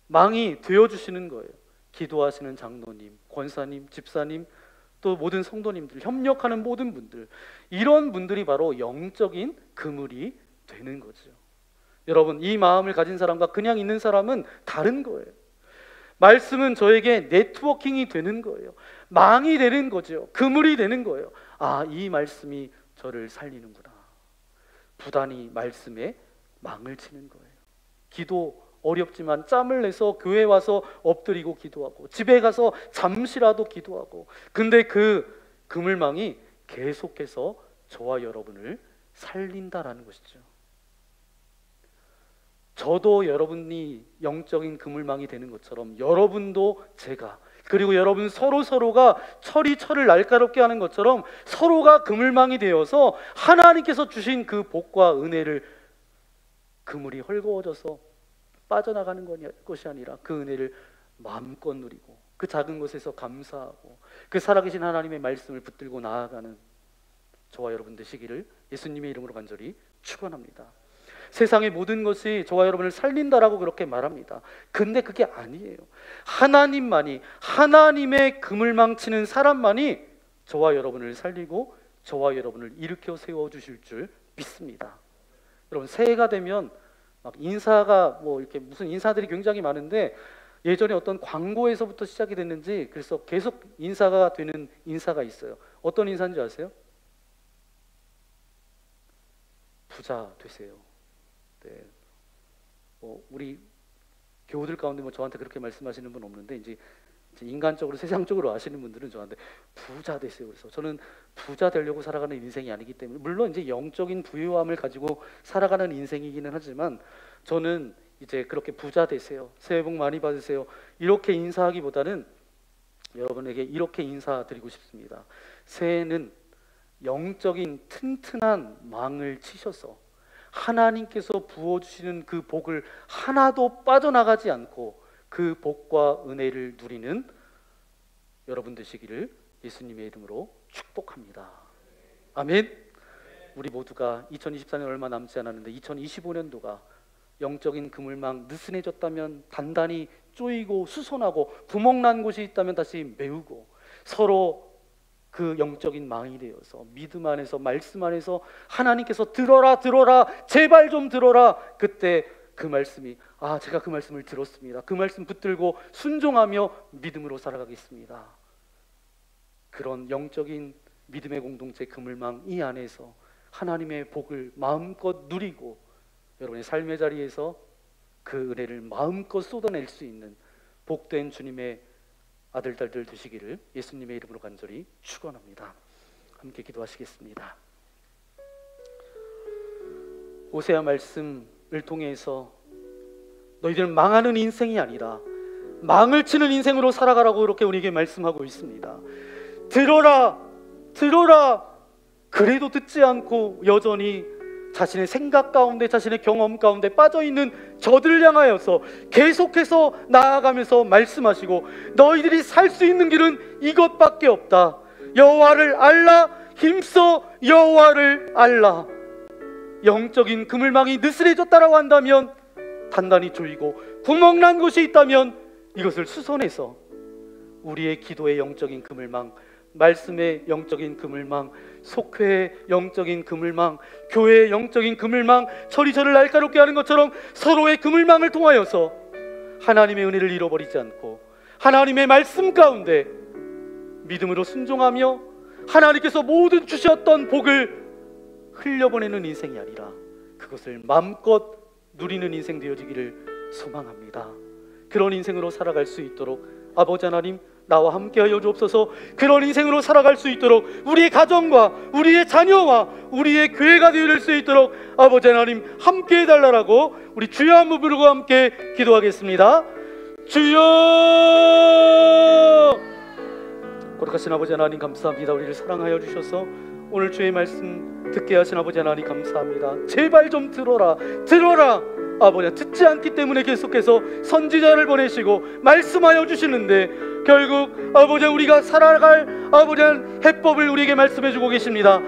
망이 되어주시는 거예요. 기도하시는 장로님, 권사님, 집사님, 또 모든 성도님들, 협력하는 모든 분들, 이런 분들이 바로 영적인 그물이 되는 거죠. 여러분, 이 마음을 가진 사람과 그냥 있는 사람은 다른 거예요. 말씀은 저에게 네트워킹이 되는 거예요. 망이 되는 거죠. 그물이 되는 거예요. 이 말씀이 저를 살리는구나. 부단히 말씀에 망을 치는 거예요. 기도 어렵지만 짬을 내서 교회 와서 엎드리고 기도하고 집에 가서 잠시라도 기도하고, 근데 그 그물망이 계속해서 저와 여러분을 살린다라는 것이죠. 저도 여러분이 영적인 그물망이 되는 것처럼 여러분도 제가, 그리고 여러분 서로가 철이 철을 날카롭게 하는 것처럼 서로가 그물망이 되어서 하나님께서 주신 그 복과 은혜를, 그물이 헐거워져서 빠져나가는 것이 아니라 그 은혜를 마음껏 누리고 그 작은 것에서 감사하고 그 살아계신 하나님의 말씀을 붙들고 나아가는 저와 여러분 되시기를 예수님의 이름으로 간절히 축원합니다. 세상의 모든 것이 저와 여러분을 살린다라고 그렇게 말합니다. 근데 그게 아니에요. 하나님만이, 하나님의 그물망 치는 사람만이 저와 여러분을 살리고 저와 여러분을 일으켜 세워주실 줄 믿습니다. 여러분, 새해가 되면 막 인사가 이렇게 무슨 인사들이 굉장히 많은데, 예전에 어떤 광고에서부터 시작이 됐는지 그래서 계속 인사가 되는 인사가 있어요. 어떤 인사인지 아세요? 부자 되세요. 네. 우리 교우들 가운데 저한테 그렇게 말씀하시는 분 없는데, 이제 인간적으로 세상적으로 아시는 분들은 저한테 부자 되세요. 그래서 저는 부자 되려고 살아가는 인생이 아니기 때문에, 물론 이제 영적인 부유함을 가지고 살아가는 인생이기는 하지만 저는 이제 그렇게 부자 되세요, 새해 복 많이 받으세요, 이렇게 인사하기보다는 여러분에게 이렇게 인사드리고 싶습니다. 새해는 영적인 튼튼한 망을 치셔서 하나님께서 부어주시는 그 복을 하나도 빠져나가지 않고 그 복과 은혜를 누리는 여러분 되시기를 예수님의 이름으로 축복합니다. 아멘. 우리 모두가 2024년 얼마 남지 않았는데 2025년도가 영적인 그물망 느슨해졌다면 단단히 쪼이고 수선하고 구멍난 곳이 있다면 다시 메우고, 서로 그 영적인 망이 되어서 믿음 안에서 말씀 안에서 하나님께서 들어라 제발 좀 들어라, 그때 그 말씀이 제가 그 말씀을 들었습니다, 그 말씀 붙들고 순종하며 믿음으로 살아가겠습니다. 그런 영적인 믿음의 공동체 그물망 이 안에서 하나님의 복을 마음껏 누리고 여러분의 삶의 자리에서 그 은혜를 마음껏 쏟아낼 수 있는 복된 주님의 아들 딸들 되시기를 예수님의 이름으로 간절히 축원합니다. 함께 기도하시겠습니다. 호세아 말씀을 통해서 너희들은 망하는 인생이 아니라 망을 치는 인생으로 살아가라고 이렇게 우리에게 말씀하고 있습니다. 들어라 그래도 듣지 않고 여전히 자신의 생각 가운데 자신의 경험 가운데 빠져있는 저들을 향하여서 계속해서 나아가면서 말씀하시고, 너희들이 살 수 있는 길은 이것밖에 없다. 여호와를 알라, 힘써 여호와를 알라. 영적인 그물망이 느슨해졌다라고 한다면 단단히 조이고, 구멍난 곳이 있다면 이것을 수선해서 우리의 기도의 영적인 그물망, 말씀의 영적인 그물망, 속회의 영적인 그물망, 교회의 영적인 그물망, 철이 저를 날카롭게 하는 것처럼 서로의 그물망을 통하여서 하나님의 은혜를 잃어버리지 않고 하나님의 말씀 가운데 믿음으로 순종하며 하나님께서 모든 주셨던 복을 흘려보내는 인생이 아니라 그것을 마음껏 누리는 인생 되어지기를 소망합니다. 그런 인생으로 살아갈 수 있도록 아버지 하나님 나와 함께하여 주옵소서. 그런 인생으로 살아갈 수 있도록 우리의 가정과 우리의 자녀와 우리의 교회가 되어질 수 있도록 아버지 하나님 함께 해달라고 우리 주여 한번 부르고 함께 기도하겠습니다. 주여! 거룩하신 아버지 하나님 감사합니다. 우리를 사랑하여 주셔서 오늘 주의 말씀 듣게 하신 아버지 하나님 감사합니다. 제발 좀 들어라 아버지, 듣지 않기 때문에 계속해서 선지자를 보내시고 말씀하여 주시는데 결국 아버지 우리가 살아갈 아버지 해법을 우리에게 말씀해 주고 계십니다.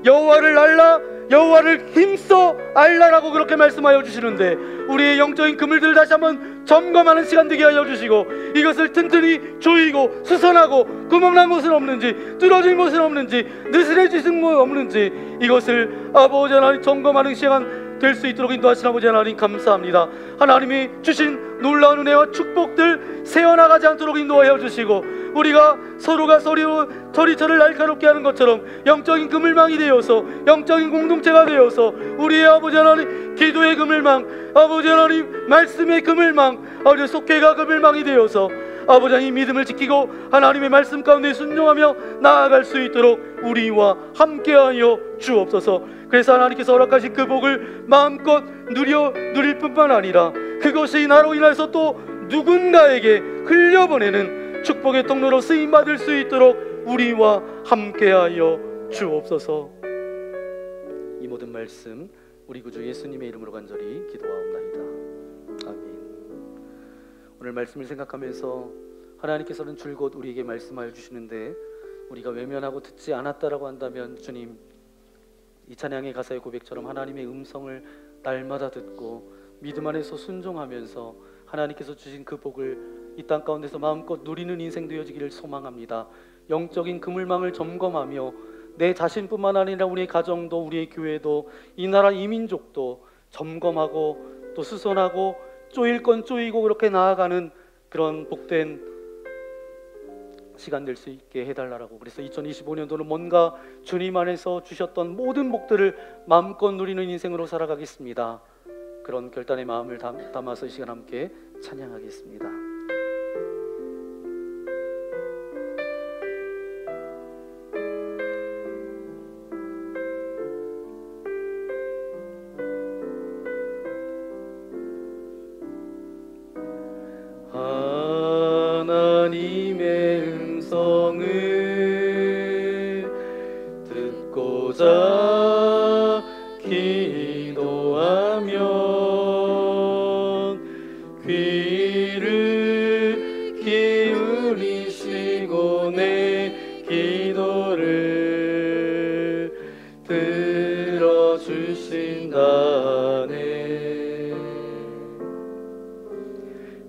여호와를 알라, 여호와를 힘써 알라라고 그렇게 말씀하여 주시는데 우리의 영적인 그물들을 다시 한번 점검하는 시간 되게 하여 주시고 이것을 튼튼히 조이고 수선하고 구멍난 곳은 없는지 뚫어진 곳은 없는지 느슨해진 곳은 없는지 이것을 아버지 하나님 점검하는 시간 될 수 있도록 인도하신 아버지 하나님 감사합니다. 하나님이 주신 놀라운 은혜와 축복들 새어나가지 않도록 인도하여 주시고 우리가 서로가 서리처를 날카롭게 하는 것처럼 영적인 그물망이 되어서 영적인 공동체가 되어서 우리의 아버지 하나님 기도의 그물망, 아버지 하나님 말씀의 그물망, 아버지 속회가 그물망이 되어서 아버지 하나님 믿음을 지키고 하나님의 말씀 가운데 순종하며 나아갈 수 있도록 우리와 함께하여 주옵소서. 그래서 하나님께서 허락하신 그 복을 마음껏 누릴 뿐만 아니라 그것이 나로 인해서 또 누군가에게 흘려보내는 축복의 통로로 쓰임받을 수 있도록 우리와 함께하여 주옵소서. 이 모든 말씀 우리 구주 예수님의 이름으로 간절히 기도하옵나이다. 아멘. 오늘 말씀을 생각하면서 하나님께서는 줄곧 우리에게 말씀하여 주시는데 우리가 외면하고 듣지 않았다라고 한다면 주님 이 찬양의 가사의 고백처럼 하나님의 음성을 날마다 듣고 믿음 안에서 순종하면서 하나님께서 주신 그 복을 이 땅 가운데서 마음껏 누리는 인생 되어지기를 소망합니다. 영적인 그물망을 점검하며 내 자신뿐만 아니라 우리의 가정도 우리의 교회도 이 나라 이민족도 점검하고 또 수선하고 쪼일 건 쪼이고 그렇게 나아가는 그런 복된 시간 될 수 있게 해달라고. 그래서 2025년도는 뭔가 주님 안에서 주셨던 모든 복들을 마음껏 누리는 인생으로 살아가겠습니다. 그런 결단의 마음을 담아서 이 시간 함께 찬양하겠습니다. 하나님의 음성을 듣고자 기도하면 귀를 기울이시고 내 기도를 들어주신다네.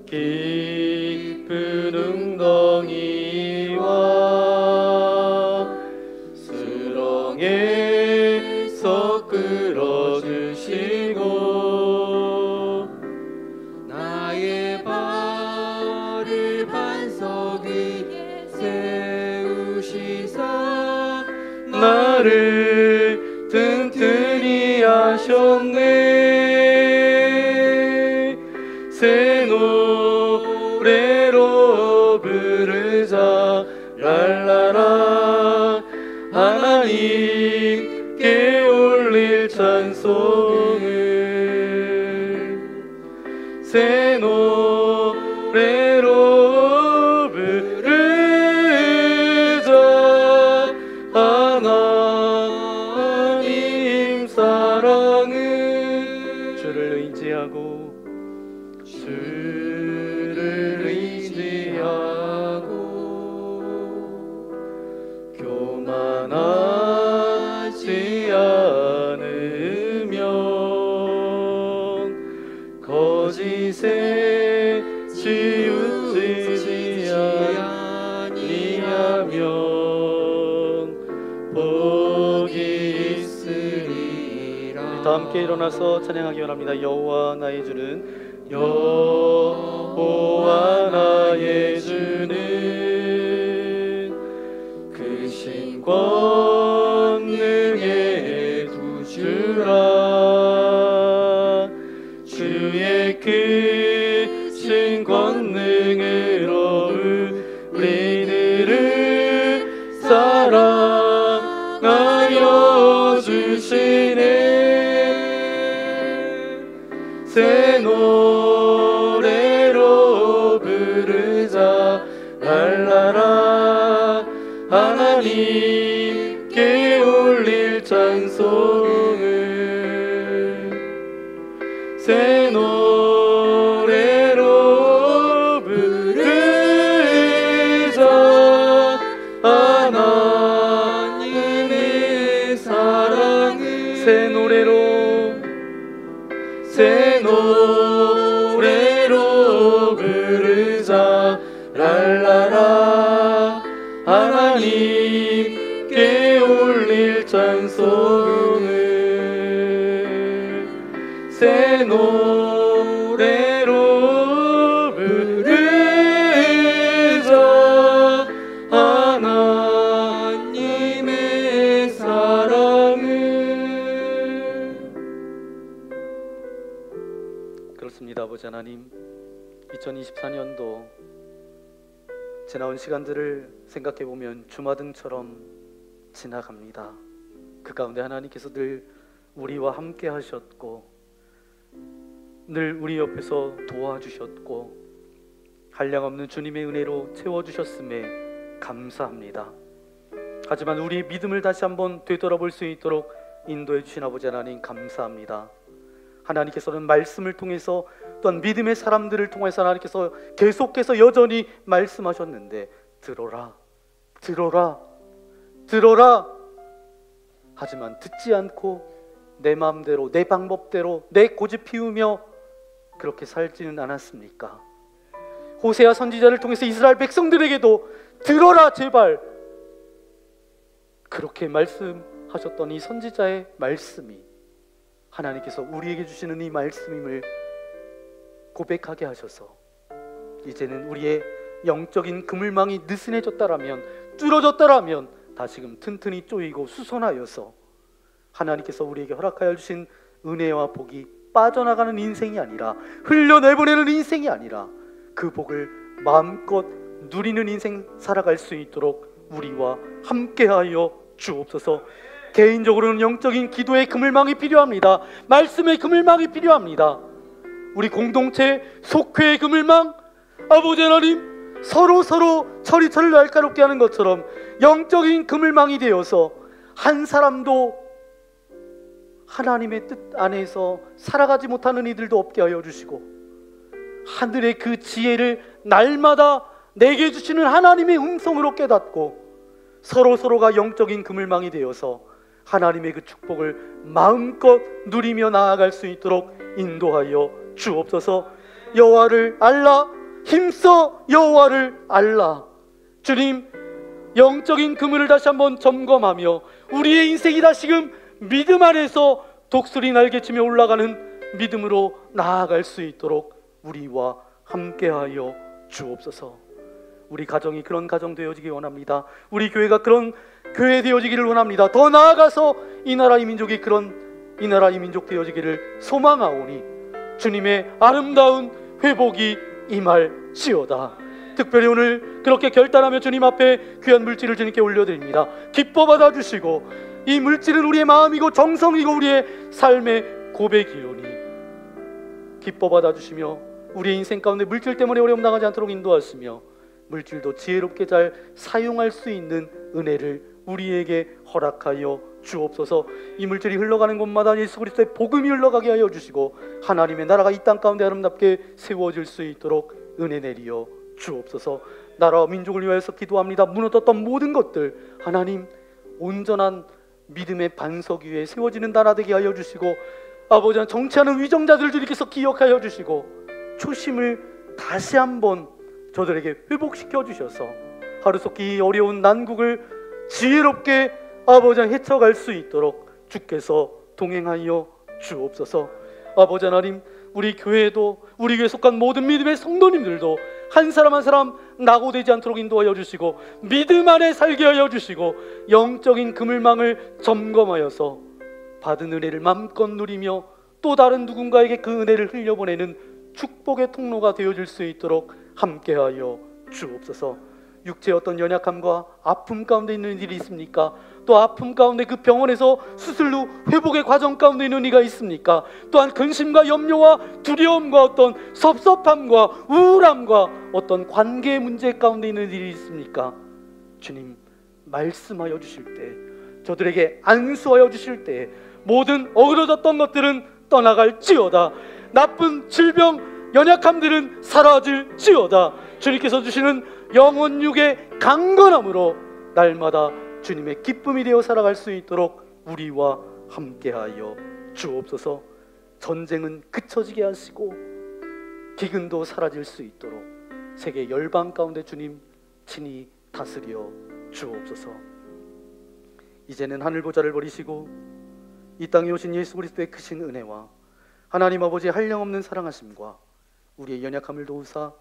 깊은 웅덩이와 수렁에서 끌어주시고 나의 발을 반석 위에 세우시사 나를 튼튼히 하셨네. 새 노래로 부르자 랄라라 하나님께 올릴 찬송을 새 노래로 부르자 하나님 사랑을 주를 의지하고 교만하지 않으면 거짓에 치우치지 아니하면 복이 있으리라. 다 함께 일어나서 찬양하기 원합니다. 여호와 나의 주는, 여호와 나의 주는 크신 권능의 구주라. 주의 크신 권능으로 우리들을 사랑하여 주시네. 새 노래로 부르자 랄라라. 하나님께 올릴 찬송을 새 노래로 부르자. 하나님의 사랑을 새 노래로 부르자 랄라라. 하나님께 올릴 찬송을 새 노래로 부르자. 하나님의 사랑을. 그렇습니다. 아버지 하나님, 2024년도 지나온 시간들을 생각해보면 주마등처럼 지나갑니다. 그 가운데 하나님께서 늘 우리와 함께 하셨고 늘 우리 옆에서 도와주셨고 한량없는 주님의 은혜로 채워주셨음에 감사합니다. 하지만 우리의 믿음을 다시 한번 되돌아볼 수 있도록 인도해 주신 아버지 하나님 감사합니다. 하나님께서는 말씀을 통해서 또한 믿음의 사람들을 통해서 하나님께서 계속해서 여전히 말씀하셨는데 들어라, 들어라, 들어라. 하지만 듣지 않고 내 마음대로 내 방법대로 내 고집 피우며 그렇게 살지는 않았습니까? 호세아 선지자를 통해서 이스라엘 백성들에게도 들어라 제발, 그렇게 말씀하셨던 이 선지자의 말씀이 하나님께서 우리에게 주시는 이 말씀임을 고백하게 하셔서 이제는 우리의 영적인 그물망이 느슨해졌다라면, 뚫어졌다라면 다시금 튼튼히 쪼이고 수선하여서 하나님께서 우리에게 허락하여 주신 은혜와 복이 빠져나가는 인생이 아니라, 흘려내보내는 인생이 아니라 그 복을 마음껏 누리는 인생 살아갈 수 있도록 우리와 함께하여 주옵소서. 개인적으로는 영적인 기도의 그물망이 필요합니다. 말씀의 그물망이 필요합니다. 우리 공동체 속회의 그물망, 아버지 하나님, 서로 처리처를 날카롭게 하는 것처럼 영적인 그물망이 되어서 한 사람도 하나님의 뜻 안에서 살아가지 못하는 이들도 없게 하여 주시고, 하늘의 그 지혜를 날마다 내게 주시는 하나님의 음성으로 깨닫고 서로가 영적인 그물망이 되어서 하나님의 그 축복을 마음껏 누리며 나아갈 수 있도록 인도하여 주옵소서. 여호와를 알라, 힘써 여호와를 알라. 주님, 영적인 그물을 다시 한번 점검하며 우리의 인생이 다시금 믿음 안에서 독수리 날개치며 올라가는 믿음으로 나아갈 수 있도록 우리와 함께하여 주옵소서. 우리 가정이 그런 가정 되어지기 원합니다. 우리 교회가 그런 교회 되어지기를 원합니다. 더 나아가서 이 나라의 민족이 그런 이 나라의 민족 되어지기를 소망하오니 주님의 아름다운 회복이 임할지어다. 특별히 오늘 그렇게 결단하며 주님 앞에 귀한 물질을 주님께 올려드립니다. 기뻐 받아주시고 이 물질은 우리의 마음이고 정성이고 우리의 삶의 고백이오니 기뻐 받아주시며 우리의 인생 가운데 물질 때문에 어려움 당하지 않도록 인도하시며 물질도 지혜롭게 잘 사용할 수 있는 은혜를 우리에게 허락하여 주옵소서. 이 물질이 흘러가는 곳마다 예수 그리스도의 복음이 흘러가게 하여 주시고 하나님의 나라가 이 땅 가운데 아름답게 세워질 수 있도록 은혜 내리어 주옵소서. 나라와 민족을 위하여서 기도합니다. 무너졌던 모든 것들 하나님 온전한 믿음의 반석 위에 세워지는 나라 되게 하여 주시고, 아버지 정치하는 위정자들을 주님께서 기억하여 주시고 초심을 다시 한번 저들에게 회복시켜 주셔서 하루속히 어려운 난국을 지혜롭게 아버지 헤쳐갈 수 있도록 주께서 동행하여 주옵소서. 아버지 하나님, 우리 교회도, 우리 교회에 속한 모든 믿음의 성도님들도 한 사람 한 사람 낙오되지 않도록 인도하여 주시고, 믿음 안에 살게 하여 주시고, 영적인 그물망을 점검하여서 받은 은혜를 마음껏 누리며 또 다른 누군가에게 그 은혜를 흘려보내는 축복의 통로가 되어줄 수 있도록 함께하여 주옵소서. 육체의 어떤 연약함과 아픔 가운데 있는 일이 있습니까? 또 아픔 가운데 그 병원에서 수술 후 회복의 과정 가운데 있는 이가 있습니까? 또한 근심과 염려와 두려움과 어떤 섭섭함과 우울함과 어떤 관계 문제 가운데 있는 일이 있습니까? 주님, 말씀하여 주실 때, 저들에게 안수하여 주실 때 모든 어그러졌던 것들은 떠나갈지어다. 나쁜 질병, 연약함들은 사라질지어다. 주님께서 주시는 영혼 육의 강건함으로 날마다 주님의 기쁨이 되어 살아갈 수 있도록 우리와 함께하여 주옵소서. 전쟁은 그쳐지게 하시고 기근도 사라질 수 있도록 세계 열방 가운데 주님 친히 다스려 주옵소서. 이제는 하늘 보좌를 버리시고 이 땅에 오신 예수 그리스도의 크신 은혜와 하나님 아버지의 한량없는 사랑하심과 우리의 연약함을 도우사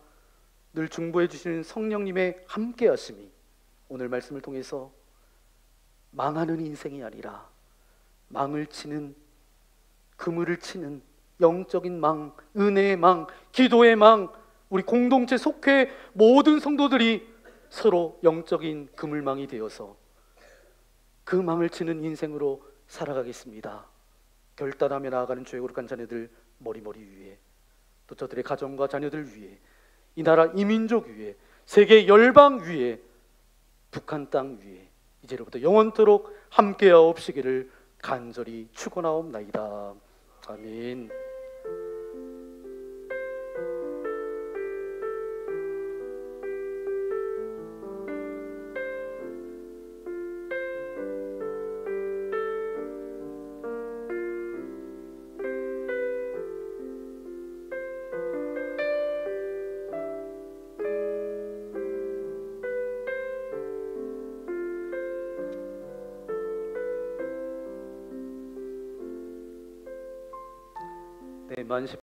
늘 중보해 주시는 성령님의 함께 하심이 오늘 말씀을 통해서 망하는 인생이 아니라 망을 치는, 그물을 치는 영적인 망, 은혜의 망, 기도의 망, 우리 공동체 속회 모든 성도들이 서로 영적인 그물망이 되어서 그 망을 치는 인생으로 살아가겠습니다. 결단하며 나아가는 죄의 거룩한 자녀들 머리머리 위에, 또 저들의 가정과 자녀들 위에, 이 나라 이민족 위에, 세계 열방 위에, 북한 땅 위에 이제로부터 영원토록 함께하옵시기를 간절히 축원하옵나이다. 아멘. 네, 만